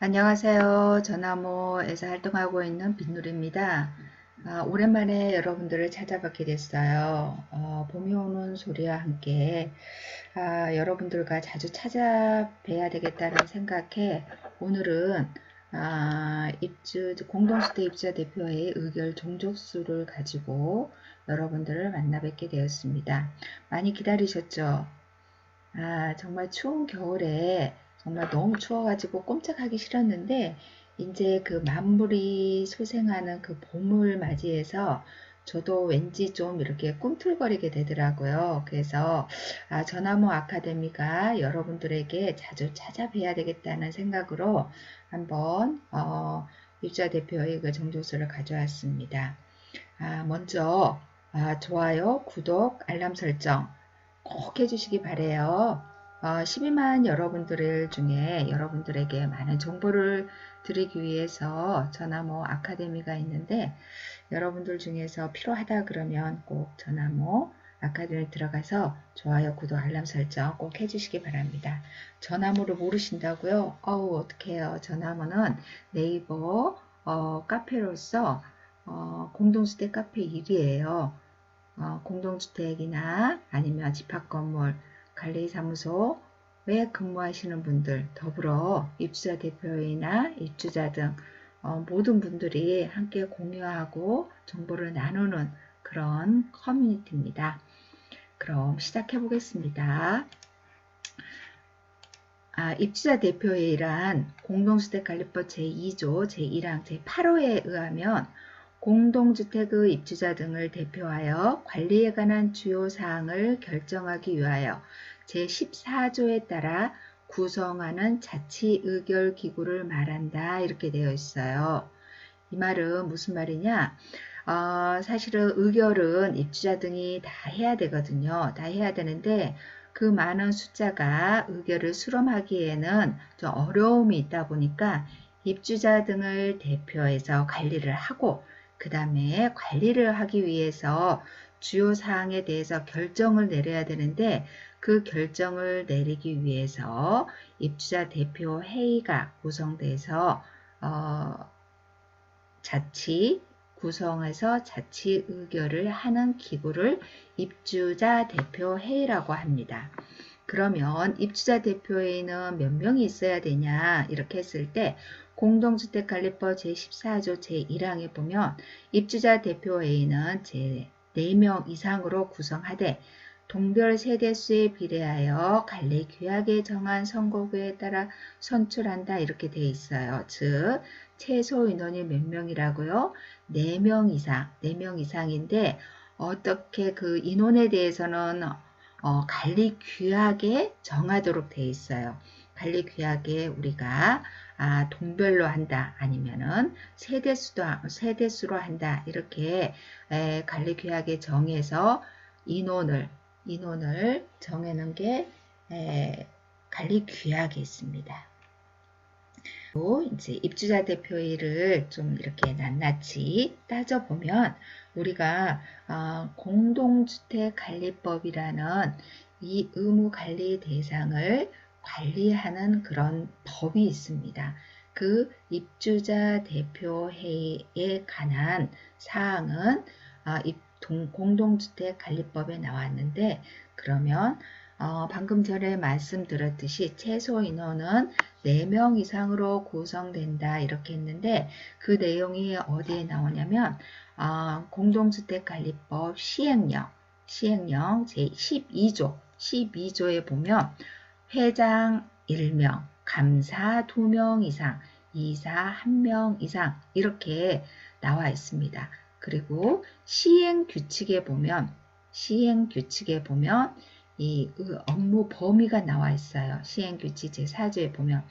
안녕하세요. 전화모에서 활동하고 있는 빗누리입니다. 오랜만에 여러분들을 찾아뵙게 됐어요. 봄이 오는 소리와 함께 여러분들과 자주 찾아뵈야 되겠다는 생각에 오늘은 공동주택 입주자 대표회의 의결 종족수를 가지고 여러분들을 만나 뵙게 되었습니다. 많이 기다리셨죠? 정말 추운 겨울에 정말 너무 추워가지고 꼼짝하기 싫었는데 이제 그 만물이 소생하는 그 봄을 맞이해서 저도 왠지 좀 이렇게 꿈틀거리게 되더라고요. 그래서 전화모 아카데미가 여러분들에게 자주 찾아뵈야 되겠다는 생각으로 한번 입주자 대표의 그 정조수를 가져왔습니다. 먼저 좋아요, 구독, 알람 설정 꼭 해주시기 바래요. 12만 여러분들 중에 여러분들에게 많은 정보를 드리기 위해서 전화모 아카데미가 있는데 여러분들 중에서 필요하다 그러면 꼭 전화모 아카데미 들어가서 좋아요, 구독, 알람 설정 꼭 해주시기 바랍니다. 전화모를 모르신다고요? 어떡해요. 전화모는 네이버 카페로서 공동주택 카페 1위에요. 공동주택이나 아니면 집합건물, 관리사무소에 근무하시는 분들, 더불어 입주자 대표이나 입주자 등 모든 분들이 함께 공유하고 정보를 나누는 그런 커뮤니티입니다. 그럼 시작해 보겠습니다. 입주자 대표회의란 공동주택관리법 제2조 제1항 제8호에 의하면 공동주택의 입주자 등을 대표하여 관리에 관한 주요 사항을 결정하기 위하여 제14조에 따라 구성하는 자치의결기구를 말한다. 이렇게 되어 있어요. 이 말은 무슨 말이냐? 사실은 의결은 입주자 등이 다 해야 되거든요. 다 해야 되는데 그 많은 숫자가 의결을 수렴하기에는 좀 어려움이 있다 보니까 입주자 등을 대표해서 관리를 하고 그 다음에 관리를 하기 위해서 주요 사항에 대해서 결정을 내려야 되는데 그 결정을 내리기 위해서 입주자 대표 회의가 구성돼서 자치 구성해서 자치 의결을 하는 기구를 입주자 대표 회의라고 합니다. 그러면 입주자 대표회의는 몇 명이 있어야 되냐 이렇게 했을 때 공동주택관리법 제14조 제1항에 보면 입주자 대표회의는 제 4명 이상으로 구성하되 동별 세대수에 비례하여 관리 규약에 정한 선거구에 따라 선출한다 이렇게 되어 있어요. 즉 최소 인원이 몇 명이라고요? 4명 이상, 4명 이상인데 어떻게 그 인원에 대해서는 관리 규약에 정하도록 되어 있어요. 관리 규약에 우리가 동별로 한다 아니면은 세대수로 한다 이렇게 관리 규약에 정해서 인원을 정해놓은 게 관리 규약에 있습니다. 이제 입주자 대표회의를 좀 이렇게 낱낱이 따져보면 우리가 공동주택관리법이라는 이 의무관리 대상을 관리하는 그런 법이 있습니다. 그 입주자 대표회의에 관한 사항은 공동주택관리법에 나왔는데 그러면 방금 전에 말씀드렸듯이 최소 인원은 4명 이상으로 구성된다 이렇게 했는데 그 내용이 어디에 나오냐면 공동주택관리법 시행령 제12조에 보면 회장 1명, 감사 2명 이상, 이사 1명 이상 이렇게 나와 있습니다. 그리고 시행규칙에 보면 이 업무 범위가 나와 있어요. 시행규칙 제4조에 보면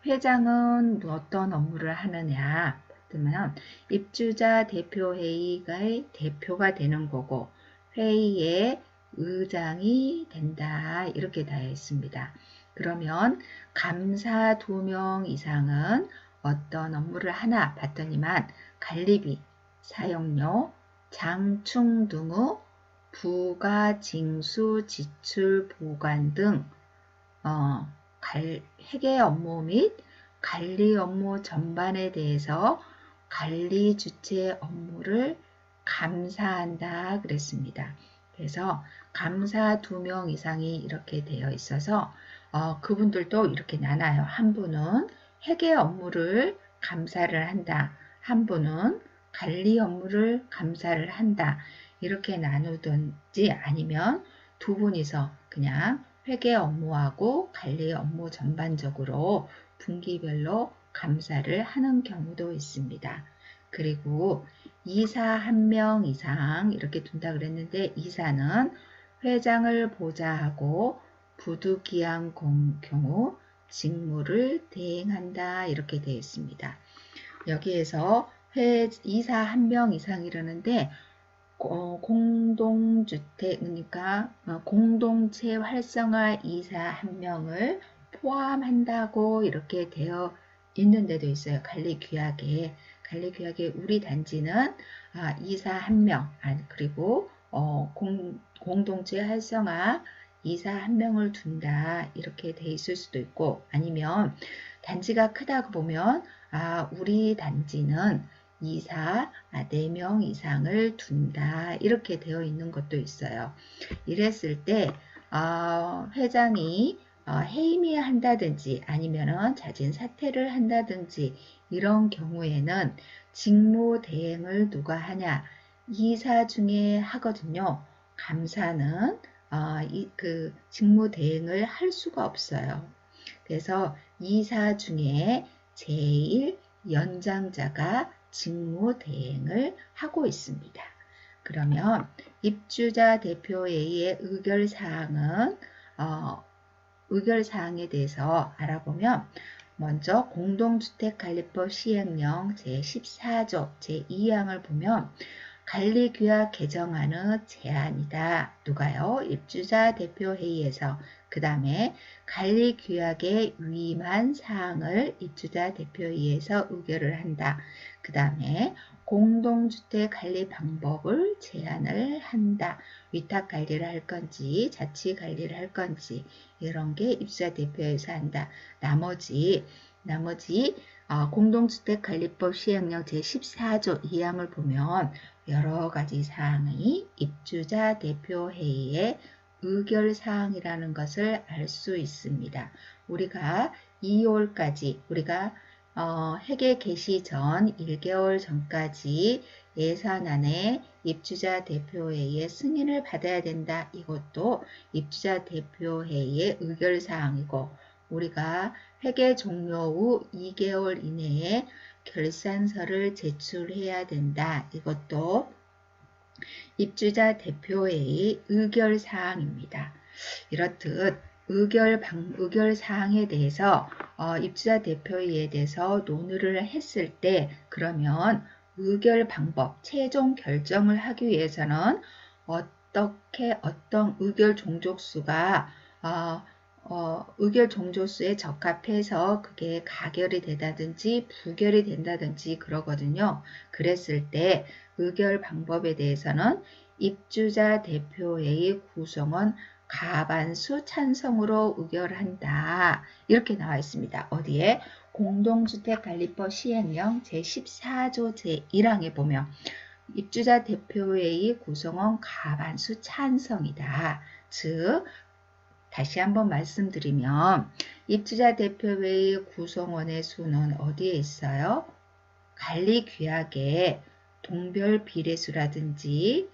회장은 어떤 업무를 하느냐 그러면 입주자 대표회의의 대표가 되는 거고 회의의 의장이 된다 이렇게 되어 있습니다. 그러면 감사 2명 이상은 어떤 업무를 하나 봤더니만 관리비, 사용료, 장충 등의 부가, 징수, 지출, 보관 등 회계 업무 및 관리 업무 전반에 대해서 관리 주체 업무를 감사한다 그랬습니다. 그래서 감사 2명 이상이 이렇게 되어 있어서 그분들도 이렇게 나눠요. 한 분은 회계 업무를 감사를 한다. 한 분은 관리 업무를 감사를 한다. 이렇게 나누든지 아니면 두 분이서 그냥 회계 업무하고 관리 업무 전반적으로 분기별로 감사를 하는 경우도 있습니다. 그리고 이사 1명 이상 이렇게 둔다 그랬는데 이사는 회장을 보좌하고 부득이한 경우 직무를 대행한다 이렇게 되어 있습니다. 여기에서 이사 1명 이상이라는데 공동주택 그러니까 공동체 활성화 이사 1명을 포함한다고 이렇게 되어 있는 데도 있어요. 관리규약에 우리 단지는 이사 1명 그리고 공동체 활성화 이사 1명을 둔다 이렇게 돼 있을 수도 있고 아니면 단지가 크다고 보면 우리 단지는 이사 4명 이상을 둔다 이렇게 되어 있는 것도 있어요. 이랬을 때 회장이 해임을 한다든지 아니면은 자진 사퇴를 한다든지 이런 경우에는 직무 대행을 누가 하냐 이사 중에 하거든요. 감사는 그 직무 대행을 할 수가 없어요. 그래서 이사 중에 제일 연장자가 직무 대행을 하고 있습니다. 그러면 입주자 대표회의의 의결사항에 대해서 알아보면 먼저 공동주택관리법 시행령 제14조 제2항을 보면 관리규약 개정안의 제안이다. 누가요? 입주자 대표회의에서 그 다음에 관리규약에 위임한 사항을 입주자 대표회의에서 의결을 한다. 그 다음에 공동주택 관리 방법을 제안을 한다. 위탁관리를 할 건지 자치관리를 할 건지 이런 게 입주자 대표회의에서 한다. 나머지 공동주택관리법 시행령 제14조 2항을 보면 여러 가지 사항이 입주자 대표회의의 의결사항이라는 것을 알 수 있습니다. 우리가 2월까지 회계 개시 전 1개월 전까지 예산안에 입주자 대표회의의 승인을 받아야 된다. 이것도 입주자 대표회의의 의결사항이고 우리가 회계 종료 후 2개월 이내에 결산서를 제출해야 된다. 이것도 입주자 대표회의 의결사항입니다. 이렇듯 의결사항에 대해서 입주자 대표회의에 대해서 논의를 했을 때 그러면 의결 방법, 최종 결정을 하기 위해서는 어떤 의결 종족수가 의결 종족수에 적합해서 그게 가결이 된다든지 부결이 된다든지 그러거든요. 그랬을 때 의결 방법에 대해서는 입주자 대표회의 구성원 과반수 찬성으로 의결한다. 이렇게 나와 있습니다. 어디에? 공동주택관리법 시행령 제14조 제1항에 보면 입주자 대표회의 구성원 과반수 찬성이다. 즉 다시 한번 말씀드리면 입주자 대표회의 구성원의 수는 어디에 있어요? 관리규약에 동별 비례수라든지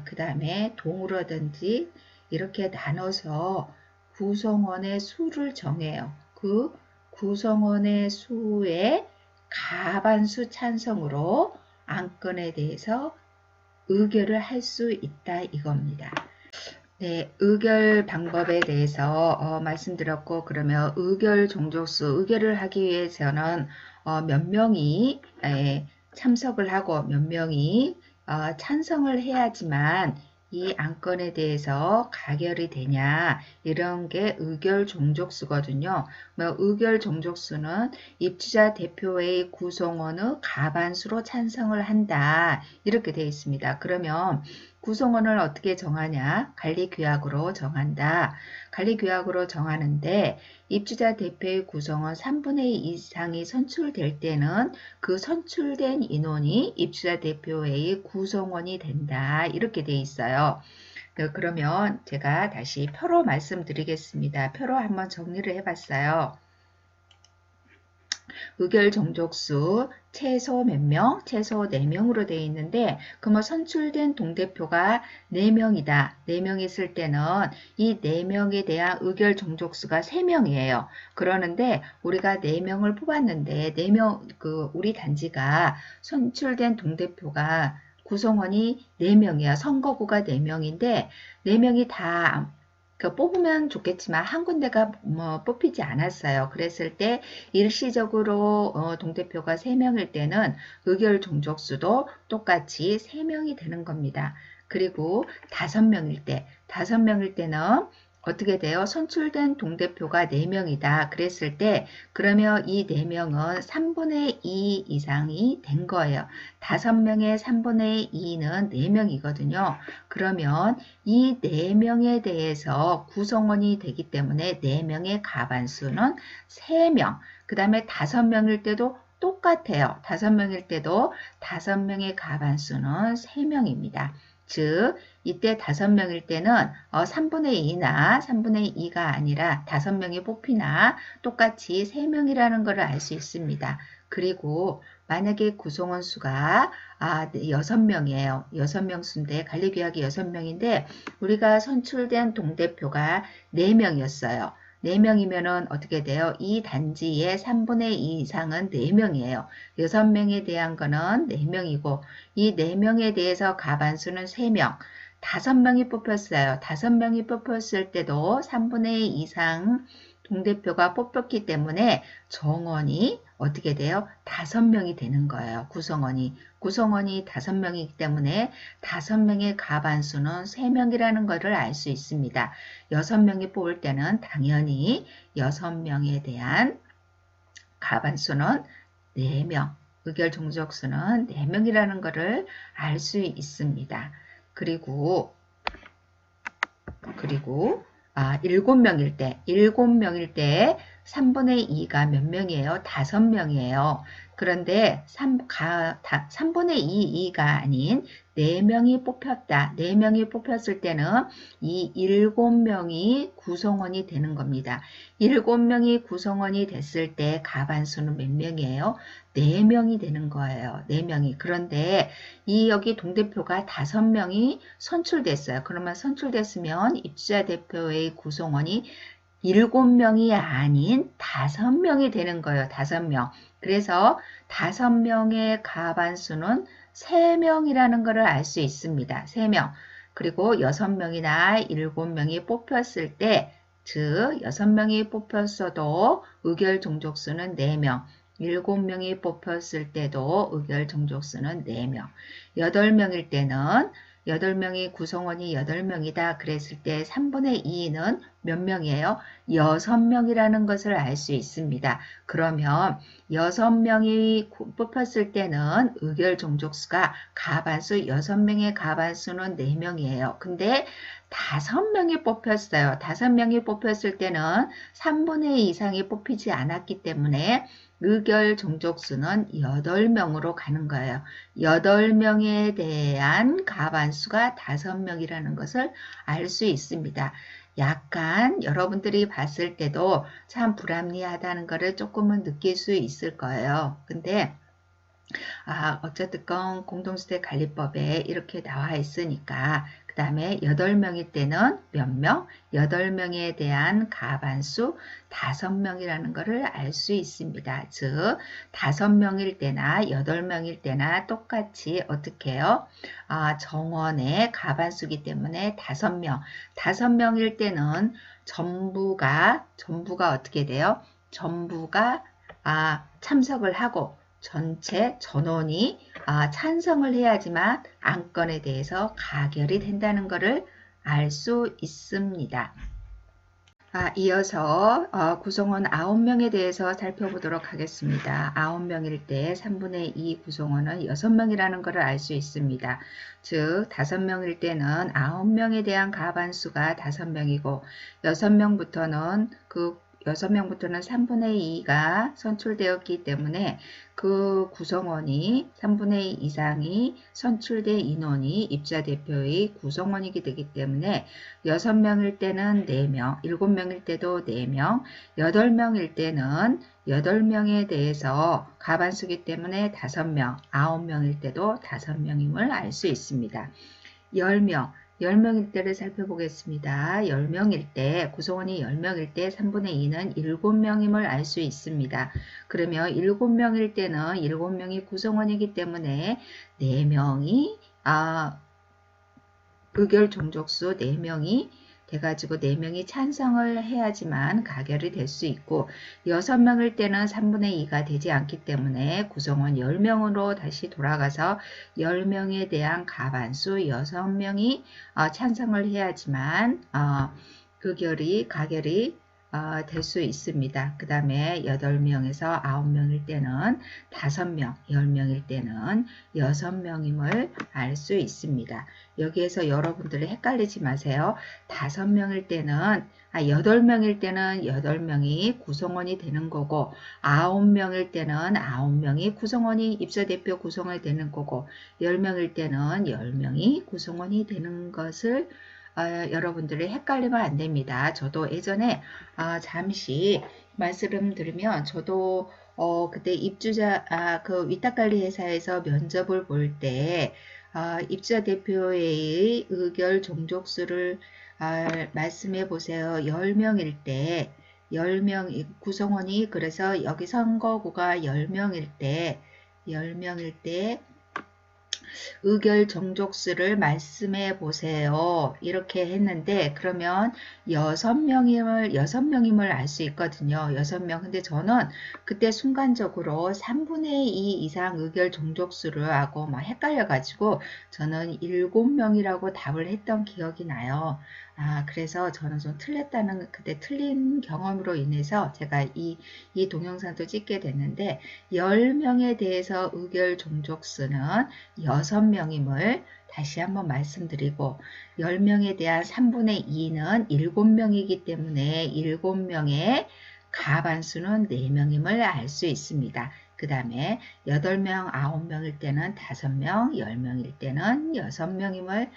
그 다음에 동으로든지 이렇게 나눠서 구성원의 수를 정해요. 그 구성원의 수의 과반수 찬성으로 안건에 대해서 의결을 할 수 있다 이겁니다. 네, 의결 방법에 대해서 말씀드렸고 그러면 의결 종족수, 의결을 하기 위해서는 몇 명이 참석을 하고 몇 명이 찬성을 해야지만 이 안건에 대해서 가결이 되냐 이런 게 의결 종족수거든요. 의결 종족수는 입주자 대표회의 구성원의 과반수로 찬성을 한다 이렇게 되어 있습니다. 그러면 구성원을 어떻게 정하냐? 관리규약으로 정한다. 관리규약으로 정하는데 입주자 대표의 구성원 3분의 2 이상이 선출될 때는 그 선출된 인원이 입주자 대표의 구성원이 된다. 이렇게 돼 있어요. 그러면 제가 다시 표로 말씀드리겠습니다. 표로 한번 정리를 해봤어요. 의결 종족수 최소 몇 명? 최소 4명으로 되어 있는데 그러면 선출된 동대표가 4명이다. 4명 있을 때는 이 4명에 대한 의결 종족수가 3명이에요. 그러는데 우리가 4명을 뽑았는데 4명 우리 단지가 선출된 동대표가 구성원이 4명이야. 선거구가 4명인데 4명이 다 뽑으면 좋겠지만 한 군데가 뽑히지 않았어요. 그랬을 때 일시적으로 동대표가 3명일 때는 의결 종족수도 똑같이 3명이 되는 겁니다. 그리고 5명일 때는 어떻게 돼요? 선출된 동대표가 4명이다. 그랬을 때 그러면 이 4명은 3분의 2 이상이 된 거예요. 5명의 3분의 2는 4명이거든요. 그러면 이 4명에 대해서 구성원이 되기 때문에 4명의 가반수는 3명. 그 다음에 5명일 때도 똑같아요. 5명일 때도 5명의 가반수는 3명입니다. 즉 이때 5명일 때는 3분의 2나 3분의 2가 아니라 5명이 뽑히나 똑같이 3명이라는 것을 알 수 있습니다. 그리고 만약에 구성원 수가 6명이에요. 6명 수인데 관리규약이 6명인데 우리가 선출된 동대표가 4명이었어요. 4명이면은 어떻게 돼요? 이 단지의 3분의 2 이상은 4명이에요. 6명에 대한 거는 4명이고 이 4명에 대해서 가반수는 3명. 5명이 뽑혔어요. 5명이 뽑혔을 때도 3분의 2 이상 동대표가 뽑혔기 때문에 정원이 어떻게 돼요? 5명이 되는 거예요. 구성원이 5명이기 때문에 5명의 가반수는 3명이라는 것을 알 수 있습니다. 6명이 뽑을 때는 당연히 6명에 대한 가반수는 4명, 의결 종족수는 4명이라는 것을 알 수 있습니다. 그리고 7명일 때 3분의 2가 몇 명이에요? 5명이에요. 그런데 3분의 2가 아닌 4명이 뽑혔다. 4명이 뽑혔을 때는 이 7명이 구성원이 되는 겁니다. 7명이 구성원이 됐을 때 가반수는 몇 명이에요? 4명이 되는 거예요. 4명이. 그런데 여기 동대표가 5명이 선출됐어요. 그러면 선출됐으면 입주자 대표의 구성원이 7명이 아닌 5명이 되는 거예요. 5명. 그래서 5명의 가반수는 3명이라는 것을 알 수 있습니다. 3명. 그리고 6명이나 7명이 뽑혔을 때, 즉 6명이 뽑혔어도 의결 종족수는 4명. 7명이 뽑혔을 때도 의결 종족수는 4명. 8명일 때는 8명이 구성원이 8명이다. 그랬을 때 3분의 2는 몇 명이에요? 6명이라는 것을 알 수 있습니다. 그러면 6명이 뽑혔을 때는 의결 종족수가 가반수 6명의 가반수는 4명이에요. 근데 5명이 뽑혔어요. 5명이 뽑혔을 때는 3분의 2 이상이 뽑히지 않았기 때문에 의결 종족수는 8명으로 가는 거예요. 8명에 대한 가반수가 5명이라는 것을 알 수 있습니다. 약간 여러분들이 봤을 때도 참 불합리하다는 것을 조금은 느낄 수 있을 거예요. 근데 어쨌든 공동주택관리법에 이렇게 나와 있으니까 그 다음에 8명일 때는 몇 명? 8명에 대한 가반수 5명이라는 것을 알 수 있습니다. 즉 5명일 때나 8명일 때나 똑같이 어떻게 해요? 정원의 가반수기 때문에 5명. 5명일 때는 전부가 어떻게 돼요? 전부가 참석을 하고 전체 전원이 찬성을 해야지만 안건에 대해서 가결이 된다는 것을 알 수 있습니다. 이어서 구성원 9명에 대해서 살펴보도록 하겠습니다. 9명일 때 3분의 2 구성원은 6명이라는 것을 알 수 있습니다. 즉 5명일 때는 9명에 대한 가반수가 5명이고 6명부터는 3분의 2가 선출되었기 때문에 그 구성원이 3분의 2 이상이 선출된 인원이 입주자 대표의 구성원이게 되기 때문에 6명일 때는 4명, 7명일 때도 4명, 8명일 때는 8명에 대해서 가반수기 때문에 5명, 9명일 때도 5명임을 알 수 있습니다. 10명일 때를 살펴보겠습니다. 10명일 때, 구성원이 10명일 때 3분의 2는 7명임을 알 수 있습니다. 그러면 7명일 때는 7명이 구성원이기 때문에 4명이 의결 종족수 4명이 돼가지고 4명이 찬성을 해야지만 가결이 될 수 있고 6명일 때는 3분의 2가 되지 않기 때문에 구성원 10명으로 다시 돌아가서 10명에 대한 가반수 6명이 찬성을 해야지만 가결이 될 수 있습니다. 그 다음에 8명에서 9명일 때는 5명, 10명일 때는 6명임을 알 수 있습니다. 여기에서 여러분들이 헷갈리지 마세요. 5명일 때는 8명일 때는 8명이 구성원이 되는 거고 9명일 때는 9명이 구성원이 입사대표 구성원이 되는 거고 10명일 때는 10명이 구성원이 되는 것을 여러분들이 헷갈리면 안 됩니다. 저도 예전에 잠시 말씀드리면 저도 그때 입주자 그 위탁관리 회사에서 면접을 볼 때 입주자 대표의 의결 종족수를 말씀해 보세요. 10명일 때 10명 구성원이 그래서 여기 선거구가 10명일 때 의결 종족수를 말씀해 보세요. 이렇게 했는데 그러면 6명임을 알 수 있거든요. 6명. 근데 저는 그때 순간적으로 3분의 2 이상 의결 종족수를 하고 막 헷갈려 가지고 저는 7명이라고 답을 했던 기억이 나요. 그래서 저는 좀 틀렸다는 그때 틀린 경험으로 인해서 제가 이 동영상도 찍게 됐는데 10명에 대해서 의결 종족수는 6명임을 다시 한번 말씀드리고 10명에 대한 3분의 2는 7명이기 때문에 7명의 가반수는 4명임을 알 수 있습니다. 그 다음에 8명, 9명일 때는 5명, 10명일 때는 6명임을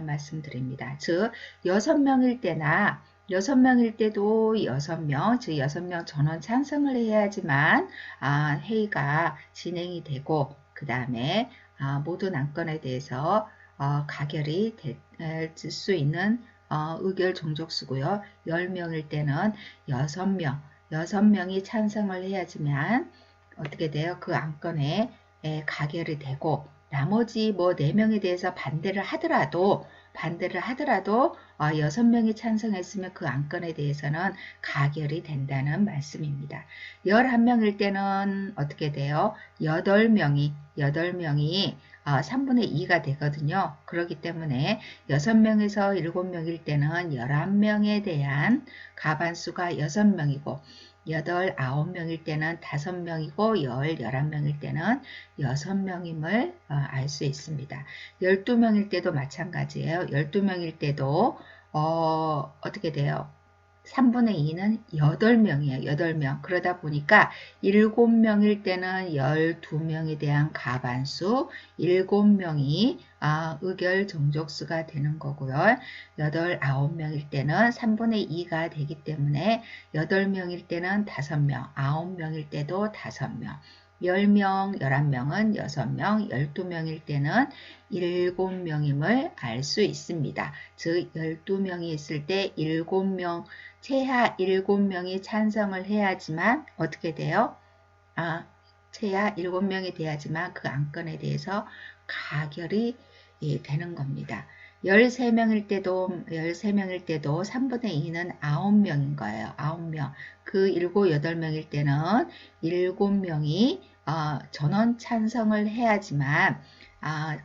말씀드립니다. 즉 6명일 때나 6명일 때도 6명, 즉 6명 전원 찬성을 해야지만 회의가 진행이 되고 그 다음에 모든 안건에 대해서 가결이 될 수 있는 의결 종족수고요. 10명일 때는 6명이 찬성을 해야지만 어떻게 돼요? 그 안건에 가결이 되고 나머지 뭐 4명에 대해서 반대를 하더라도 6명이 찬성했으면 그 안건에 대해서는 가결이 된다는 말씀입니다. 11명일 때는 어떻게 돼요? 8명이 3분의 2가 되거든요. 그렇기 때문에 6명에서 7명일 때는 11명에 대한 가반수가 6명이고 9명일 때는 5명이고 11명일 때는 6명임을 알 수 있습니다. 12명일 때도 마찬가지예요. 12명일 때도 어떻게 돼요? 3분의 2는 8명이에요. 8명. 그러다 보니까 7명일 때는 12명에 대한 가반수 7명이 의결 종족수가 되는 거고요. 9명일 때는 3분의 2가 되기 때문에 8명일 때는 5명, 9명일 때도 5명. 10명, 11명은 6명, 12명일 때는 7명임을 알 수 있습니다. 즉 12명이 있을 때 7명, 최하 7명이 찬성을 해야지만 어떻게 돼요? 최하 7명이 돼야지만 그 안건에 대해서 가결이 되는 겁니다. 13명일 때도 3분의 2는 9명인 거예요. 9명. 그 7, 8명일 때는 7명이 전원 찬성을 해야지만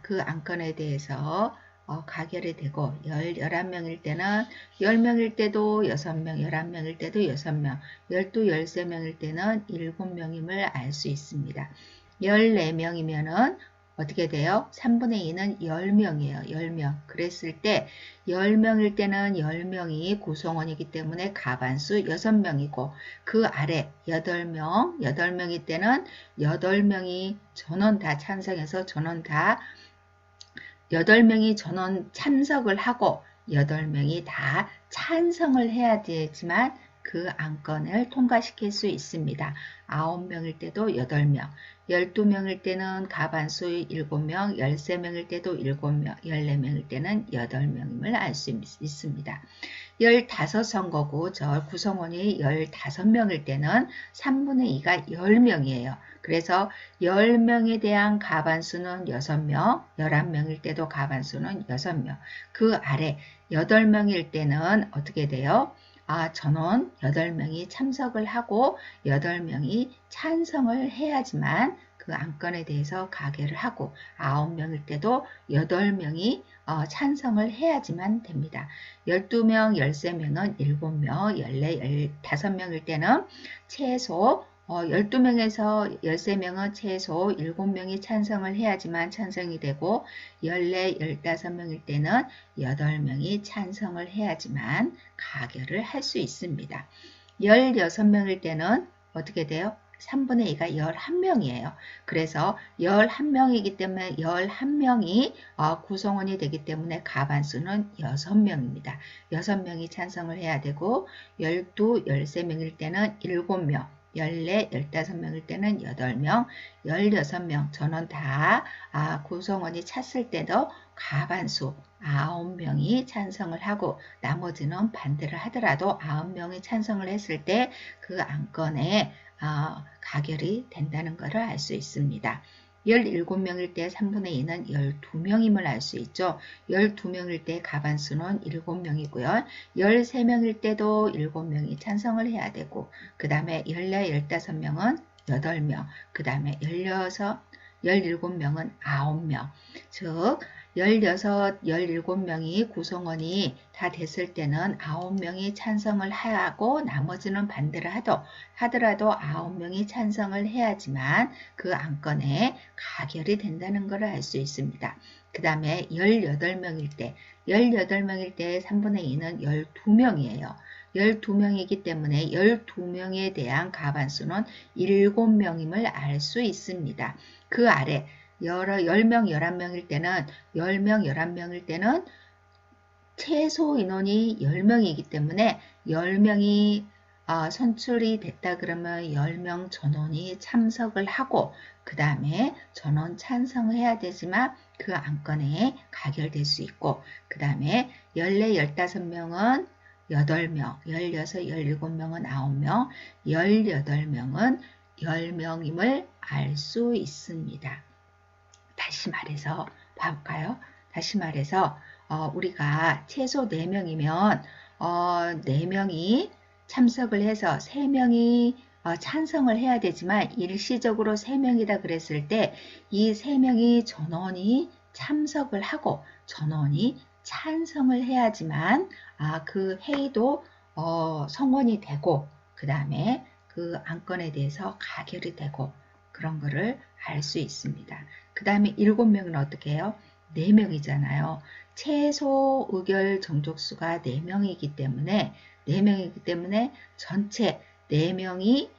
그 안건에 대해서 가결이 되고 11명일 때는 10명일 때도 6명, 11명일 때도 6명, 12, 13명일 때는 7명임을 알 수 있습니다. 14명이면은 어떻게 돼요? 3분의 2는 10명이에요. 10명. 그랬을 때 10명일 때는 10명이 구성원이기 때문에 가반수 6명이고 그 아래 8명, 8명일 때는 8명이 전원 다 찬성해서 전원 다 8명이 전원 참석을 하고 8명이 다 찬성을 해야 되지만 그 안건을 통과시킬 수 있습니다. 9명일 때도 8명, 12명일 때는 가반수 7명, 13명일 때도 7명, 14명일 때는 8명임을 알 수 있습니다. 15선거구 저 구성원이 15명일 때는 3분의 2가 10명이에요. 그래서 10명에 대한 가반수는 6명, 11명일 때도 가반수는 6명. 그 아래 8명일 때는 어떻게 돼요? 전원 8명이 참석을 하고 8명이 찬성을 해야지만 그 안건에 대해서 가결을 하고 9명일 때도 8명이 찬성을 해야지만 됩니다. 12명, 13명은 7명, 14, 15명일 때는 최소 12명에서 13명은 최소 7명이 찬성을 해야지만 찬성이 되고 14, 15명일 때는 8명이 찬성을 해야지만 가결을 할 수 있습니다. 16명일 때는 어떻게 돼요? 3분의 2가 11명이에요. 그래서 11명이기 때문에 11명이 구성원이 되기 때문에 가반수는 6명입니다. 6명이 찬성을 해야 되고 12, 13명일 때는 7명, 14, 15명일 때는 8명, 16명 전원 다 구성원이 찼을 때도 가반수 9명이 찬성을 하고 나머지는 반대를 하더라도 9명이 찬성을 했을 때 그 안건에 가결이 된다는 것을 알 수 있습니다. 17명일 때 3분의 2는 12명임을 알 수 있죠. 12명일 때 가반수는 7명이고요. 13명일 때도 7명이 찬성을 해야 되고 그 다음에 14, 15명은 8명, 그 다음에 16, 17명은 9명. 즉 16, 17명이 구성원이 다 됐을 때는 9명이 찬성을 하고 나머지는 반대를 하더라도 9명이 찬성을 해야지만 그 안건에 가결이 된다는 것을 알 수 있습니다. 그 다음에 18명일 때 3분의 2는 12명이에요. 12명이기 때문에 12명에 대한 가반수는 7명임을 알 수 있습니다. 그 아래 10명, 11명일 때는 10명, 11명일 때는 최소 인원이 10명이기 때문에 10명이 선출이 됐다 그러면 10명 전원이 참석을 하고 그 다음에 전원 찬성을 해야 되지만 그 안건에 가결될 수 있고 그 다음에 14, 15명은 8명, 16, 17명은 9명, 18명은 10명임을 알 수 있습니다. 다시 말해서 봐볼까요? 다시 말해서 우리가 최소 4명이면 4명이 참석을 해서 3명이 찬성을 해야 되지만 일시적으로 3명이다 그랬을 때 이 3명이 전원이 참석을 하고 전원이 찬성을 해야지만 그 회의도 성원이 되고 그 다음에 그 안건에 대해서 가결이 되고 그런 거를 알 수 있습니다. 그 다음에 7명은 어떻게 해요? 4명이잖아요. 최소 의결 정족수가 4명이기 때문에 전체 4명이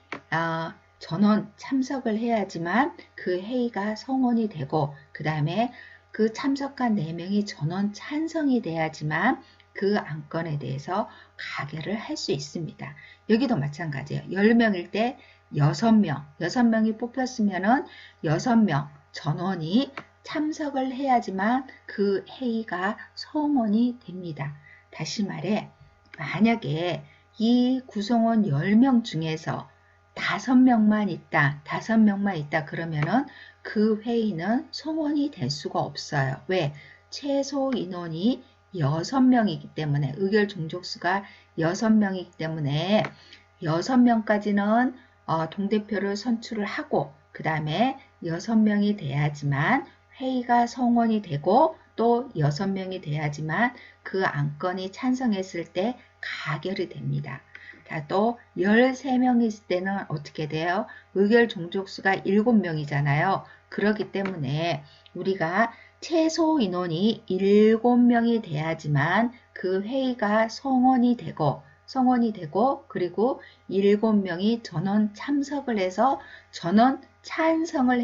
전원 참석을 해야지만 그 회의가 성원이 되고 그 다음에 그 참석한 4명이 전원 찬성이 돼야지만 그 안건에 대해서 가결을 할 수 있습니다. 여기도 마찬가지예요. 10명일 때 6명이 뽑혔으면은 6명 전원이 참석을 해야지만 그 회의가 성원이 됩니다. 다시 말해 만약에 이 구성원 10명 중에서 5명만 있다 그러면은 그 회의는 성원이 될 수가 없어요. 왜? 최소 인원이 6명이기 때문에 의결 종족수가 6명이기 때문에 6명까지는 동대표를 선출을 하고 그 다음에 6명이 돼야지만 회의가 성원이 되고 또 6명이 돼야지만 그 안건이 찬성했을 때 가결이 됩니다. 자, 또 13명이 있을 때는 어떻게 돼요? 의결 종족수가 7명이잖아요. 그렇기 때문에 우리가 최소 인원이 7명이 돼야지만 그 회의가 성원이 되고 그리고 7명이 전원 참석을 해서 전원 찬성을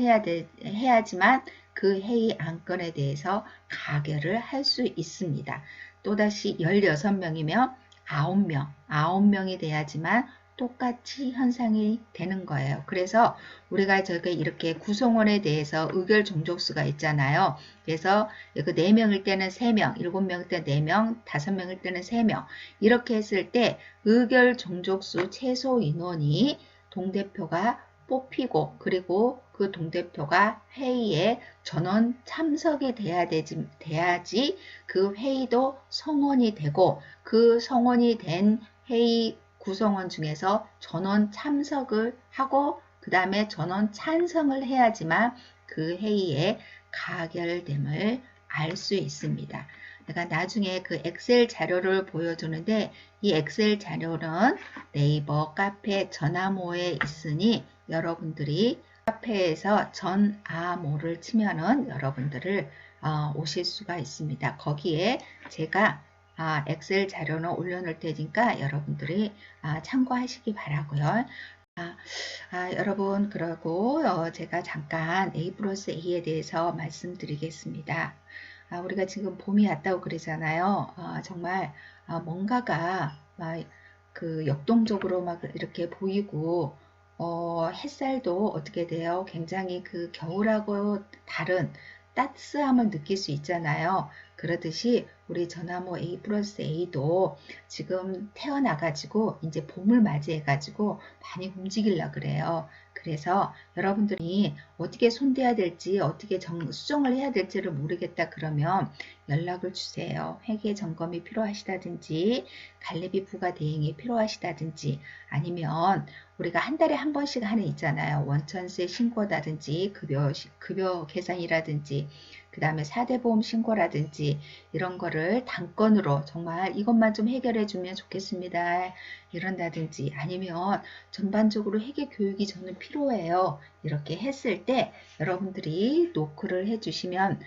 해야지만 그 회의 안건에 대해서 가결을 할 수 있습니다. 또다시 16명이면 9명이 돼야지만 똑같이 현상이 되는 거예요. 그래서 우리가 저기 이렇게 구성원에 대해서 의결 종족수가 있잖아요. 그래서 그 4명일 때는 3명, 7명일 때 4명, 5명일 때는 3명 이렇게 했을 때 의결 종족수 최소 인원이 동대표가 뽑히고 그리고 그 동대표가 회의에 전원 참석이 돼야지 그 회의도 성원이 되고 그 성원이 된 회의 구성원 중에서 전원 참석을 하고 그 다음에 전원 찬성을 해야지만 그 회의에 가결됨을 알 수 있습니다. 내가 나중에 그 엑셀 자료를 보여주는데 이 엑셀 자료는 네이버 카페 전화모에 있으니 여러분들이 카페에서 전아모를 치면은 여러분들을 오실 수가 있습니다. 거기에 제가 엑셀 자료는 올려놓을 테니까 여러분들이 참고하시기 바라고요. 여러분 그러고 제가 잠깐 A 플러스 A에 대해서 말씀드리겠습니다. 우리가 지금 봄이 왔다고 그러잖아요. 정말 뭔가가 막 그 역동적으로 막 이렇게 보이고 햇살도 어떻게 돼요? 굉장히 그 겨울하고 다른 따스함을 느낄 수 있잖아요. 그러듯이 우리 전화모 A 플러스 A도 지금 태어나가지고 이제 봄을 맞이해가지고 많이 움직이려고 그래요. 그래서 여러분들이 어떻게 손대야 될지 어떻게 수정을 해야 될지를 모르겠다 그러면 연락을 주세요. 회계 점검이 필요하시다든지 관리비 부과 대행이 필요하시다든지 아니면 우리가 한 달에 한 번씩 하는 있잖아요. 원천세 신고라든지 급여 계산이라든지 그 다음에 4대 보험 신고라든지 이런 거를 단건으로 정말 이것만 좀 해결해 주면 좋겠습니다. 이런다든지 아니면 전반적으로 회계 교육이 저는 필요해요. 이렇게 했을 때 여러분들이 노크를 해주시면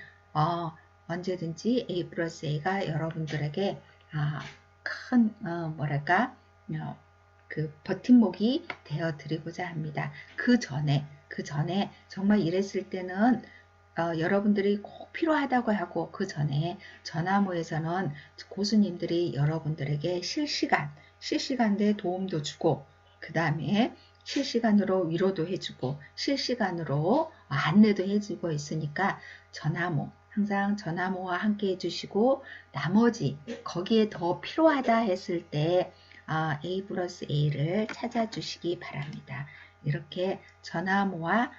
언제든지 A 플러스 A가 여러분들에게 큰 뭐랄까 그 버팀목이 되어 드리고자 합니다. 그 전에 정말 이랬을 때는 여러분들이 꼭 필요하다고 하고 그 전에 전화모에서는 고수님들이 여러분들에게 실시간대 도움도 주고 그 다음에 실시간으로 위로도 해주고 실시간으로 안내도 해주고 있으니까 전화모 항상 전화모와 함께 해주시고 나머지 거기에 더 필요하다 했을 때 A 플러스 A를 찾아주시기 바랍니다. 이렇게 전화모와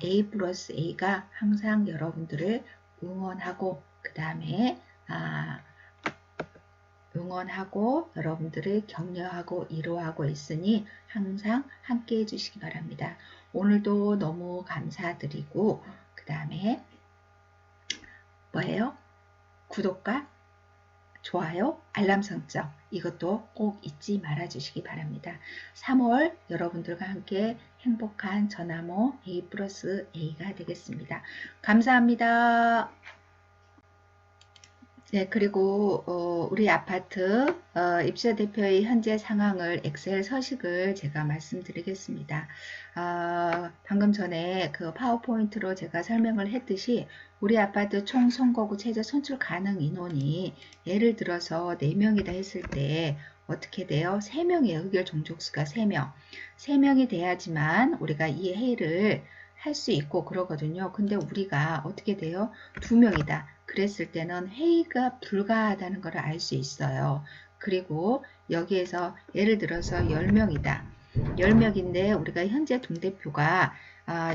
A 플러스 A가 항상 여러분들을 응원하고 그 다음에 응원하고 여러분들을 격려하고 위로하고 있으니 항상 함께 해주시기 바랍니다. 오늘도 너무 감사드리고 그 다음에 뭐예요? 구독과 좋아요, 알람 설정 이것도 꼭 잊지 말아 주시기 바랍니다. 3월 여러분들과 함께 행복한 전화모 A 플러스 A가 되겠습니다. 감사합니다. 네, 그리고 우리 아파트 입주자 대표의 현재 상황을 엑셀 서식을 제가 말씀드리겠습니다. 방금 전에 그 파워포인트로 제가 설명을 했듯이 우리 아파트 총 선거구 최저 선출 가능 인원이 예를 들어서 4명이다 했을 때 어떻게 돼요? 3명이에요. 의결 종족수가 3명. 3명이 돼야지만 우리가 이 회의를 할 수 있고 그러거든요. 근데 우리가 어떻게 돼요? 2명이다. 그랬을 때는 회의가 불가하다는 것을 알 수 있어요. 그리고 여기에서 예를 들어서 10명이다. 10명인데 우리가 현재 동대표가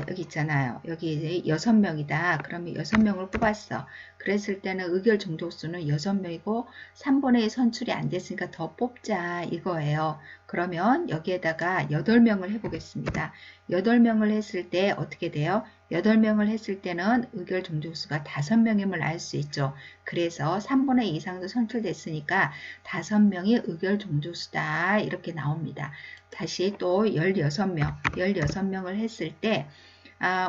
여기 있잖아요. 여기 이제 6명이다. 그러면 6명을 뽑았어. 그랬을 때는 의결 종족수는 6명이고 3분의 1 선출이 안 됐으니까 더 뽑자 이거예요. 그러면 여기에다가 8명을 해보겠습니다. 8명을 했을 때 어떻게 돼요? 8명을 했을 때는 의결 종족수가 5명임을 알 수 있죠. 그래서 3분의 2 이상도 선출됐으니까 5명이 의결 종족수다 이렇게 나옵니다. 다시 또 16명을 했을 때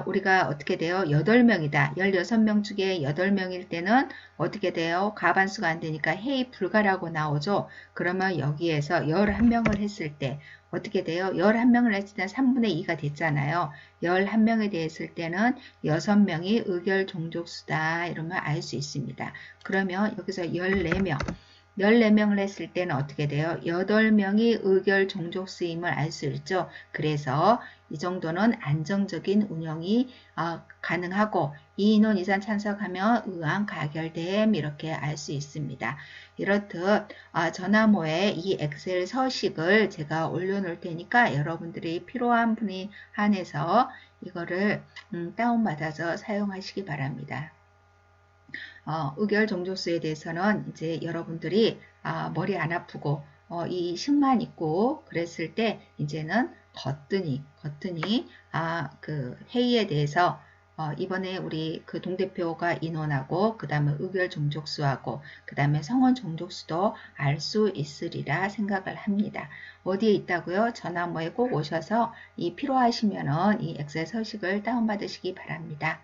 우리가 어떻게 돼요? 8명이다. 16명 중에 8명일 때는 어떻게 돼요? 가반수가 안 되니까 해이 불가라고 나오죠. 그러면 여기에서 11명을 했을 때 어떻게 돼요? 11명을 했을 때는 3분의 2가 됐잖아요. 11명에 대했을 때는 6명이 의결 종족수다. 이러면 알 수 있습니다. 그러면 여기서 14명을 했을 때는 어떻게 돼요? 8명이 의결 종족수임을 알 수 있죠. 그래서 이 정도는 안정적인 운영이 가능하고 2인원 이상 참석하면 의안 가결됨 이렇게 알 수 있습니다. 이렇듯 전화모에 이 엑셀 서식을 제가 올려놓을 테니까 여러분들이 필요한 분이 한해서 이거를 다운받아서 사용하시기 바랍니다. 의결 종족수에 대해서는 이제 여러분들이 머리 안 아프고 이 식만 있고 그랬을 때 이제는 거뜬히 그 회의에 대해서 이번에 우리 그 동대표가 인원하고 그 다음에 의결 종족수하고 그 다음에 성원 종족수도 알 수 있으리라 생각을 합니다. 어디에 있다고요? 전화모에 꼭 오셔서 이 필요하시면은 이 엑셀 서식을 다운받으시기 바랍니다.